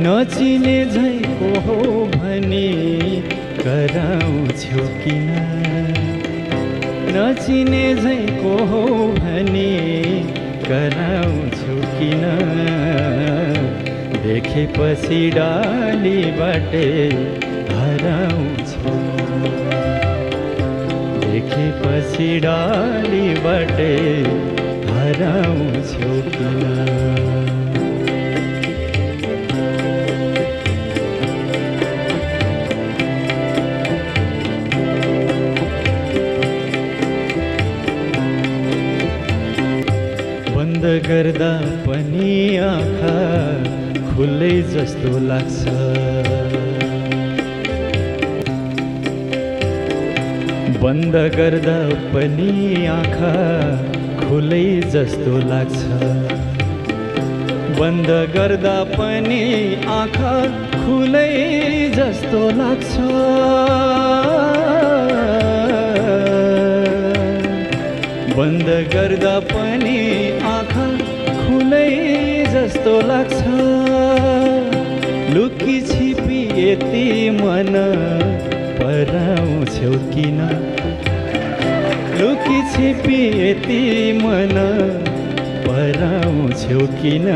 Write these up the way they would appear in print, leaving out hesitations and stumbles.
नचिने झैको हो भने कराउँछौ किन? नचिने झैको हो भने कराउँछौ किन? देखेपछि डालीबाटै हराउँछौ, देखेपछि डालीबाटै हराउँछौ किन? बन्द गर्दा पनि आँखा खुल्लै जस्तो लाग्छ, बन्द गर्दा पनि आँखा खुल्लै जस्तो लाग्छ, बन्द गर्दा पनि आँखा खुल्लै जस्तो लाग्छ, बन्द गर्दा पनि आँखा खुलै जस्तो लाग्छ। लुकी छिपी यति मन पराउँछौ किन? लुकी छिपी यति मन पराउँछौ किन?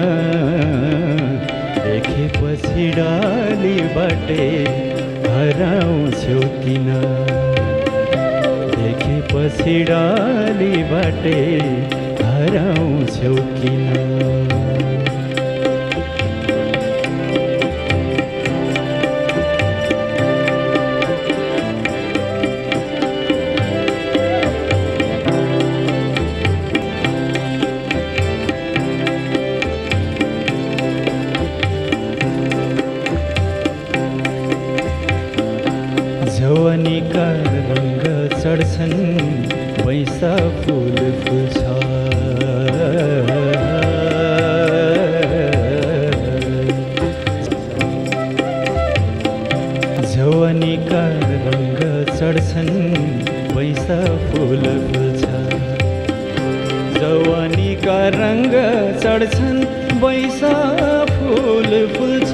देखेपछि डालीबाटै हराउँछौ किन? देखेपछि डालीबाटै हराउँछौ किन? जवानीका रङ्ग चढ्छन् वैसा फुल फुल्छ, जवानीका रङ्ग चढ्छन् वैसा फुल फुल्छ, जवानीका रङ्ग चढ्छन् वैसा फुल फुल्छ,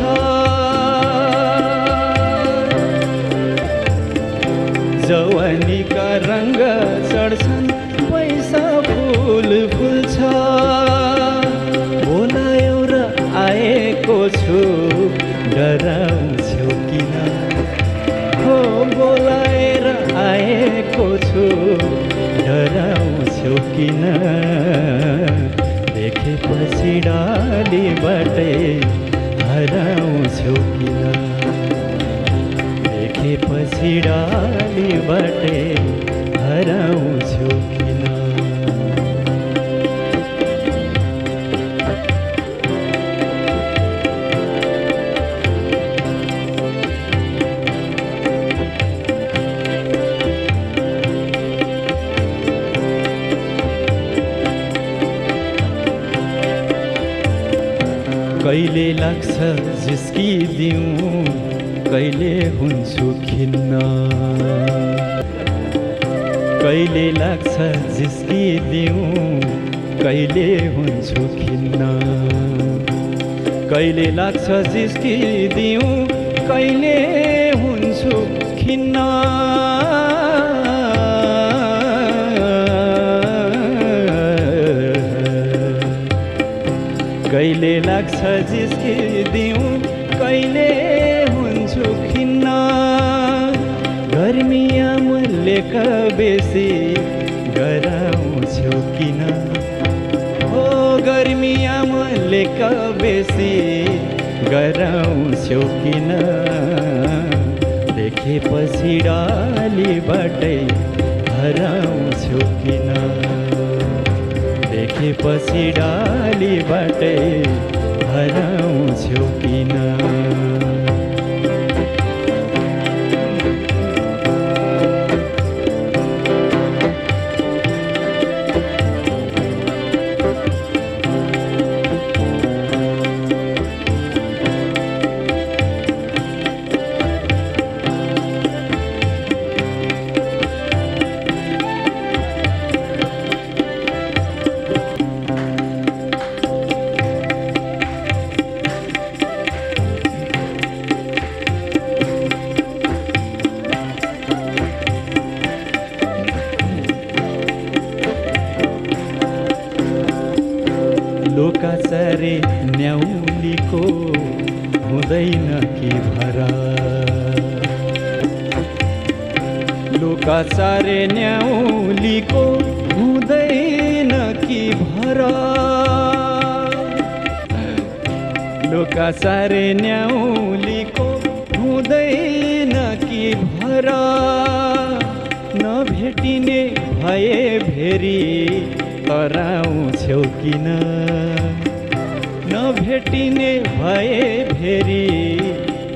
जवानीका रङ्ग चढ्छन् वैसा फुल फुल्छ। बोलायो र आएको छु डराउँछौ किन? हो बोलाएर आएको छु डराउँछौ किन? देखेपछि डालीबाटै हराउँछौ किन? देखेपछि डालीबाटै हराउँछौ किन? कहिले लाग्छ जिस्किदिउँ, कहिले हुन्छु खिन्न, कहिले लाग्छ जिस्किदिउँ, कहिले हुन्छु खिन्न, कहिले लाग्छ जिस्किदिउँ, कहिले हुन्छु खिन्न, कहिले लाग्छ जिस्किदिउँ, कहिले हुन्छु खिन्न। गर्मिया मल्लेक बेसी गराउँछौ किन? हो गर्मिया मल्लेक बेसी गराउँछौ किन? देखेपछि डालीबाटै हराउँछौ किन? देखेपछि डालीबाटै हराउँछौ किन? लोकासारे न्याउलीको हुँदैन कि भरा, लोकासारे न्याउलीको हुँदैन कि भरा, नभेटिने भए भेरी कराउँछौ किन, नभेटिने भए भेरी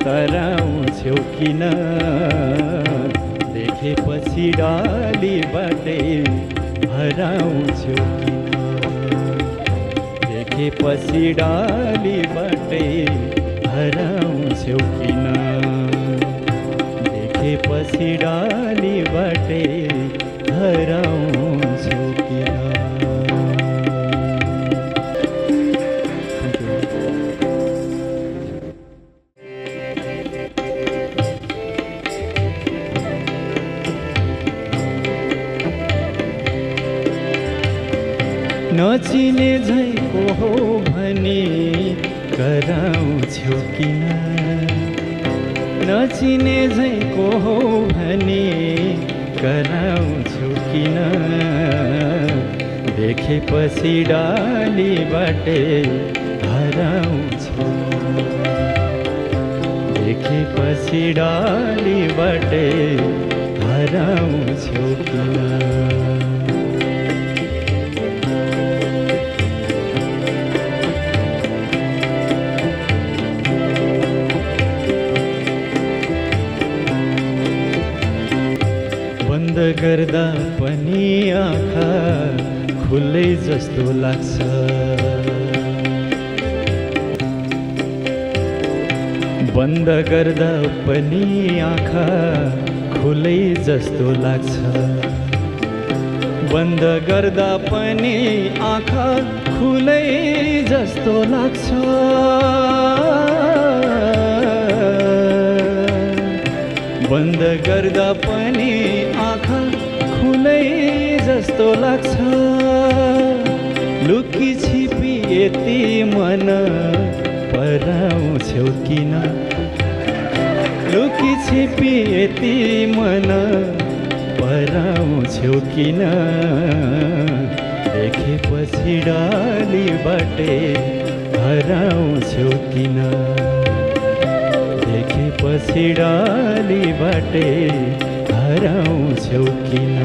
कराउँछौ किन, देखेपछि डालीबाटै हराउँछौ किन, देखेपछि डालीबाटै हराउँछौ किन, देखेपछि डालीबाटै हराउँछौ किन। नचिने झैको हो भने कराउँछौ किन, नचिने झैको हो भने कराउँछौ किन, देखेपछि डालीबाटै हराउँछौ, देखेपछि डालीबाटै हराउँछौ किन। बन्द गर्दा पनि आँखा खुलै जस्तो लाग्छ, बन्द गर्दा पनि आँखा खुलै जस्तो लाग्छ, बन्द गर्दा पनि आँखा खुलै जस्तो लाग्छ, बन्द गर्दा पनि आँखा खुलै जस्तो लाग्छ, लुकी छिपी यति मन पराउँछौ किन, लुकी छिपी यति मन पराउँछौ किन, देखेपछि डालीबाटै हराउँछौ किन, देखेपछि डालीबाटै हराउँछौ किन।